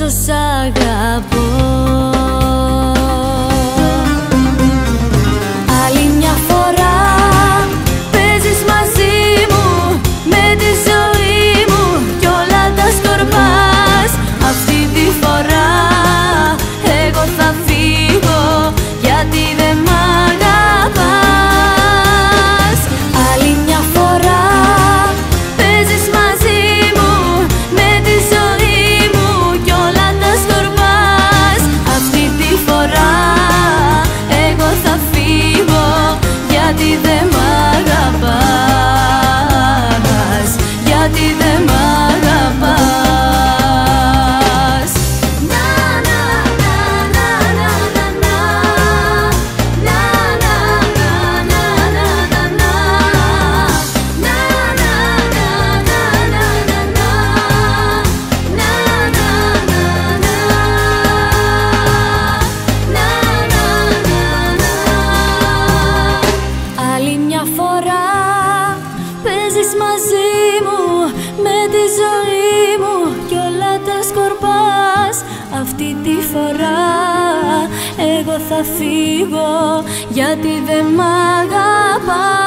πόσο σ' αγαπώ. Άλλη μια φορά παίζεις μαζί μου με τη ζωή μου κι όλα τα σκορπάς. Αυτή τη φορά εγώ θα φύγω γιατί δεν μ' αγαπάς. Άλλη μια φορά παίζεις μαζί μου με τη ζωή μου κι όλα τα σκορπάς. Αυτή τη φορά εγώ θα φύγω γιατί δεν μ' αγαπάς, γιατί δεν μ' αγαπάς. Να να να να να να να να να να να να να Άλλη μια φορά παίζεις μαζί μου με τη ζωή μου κι όλα τα σκορπάς. Αυτή τη φορά εγώ θα φύγω γιατί δεν μ' αγαπάς.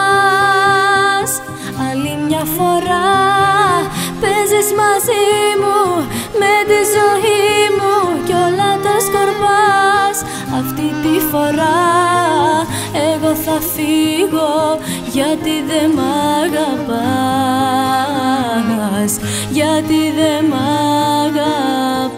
Άλλη μια φορά παίζεις μαζί μου με τη ζωή μου κι όλα τα σκορπάς. Αυτή τη φορά εγώ θα φύγω γιατί δεν μ' αγαπάς, γιατί δεν μ' αγαπάς.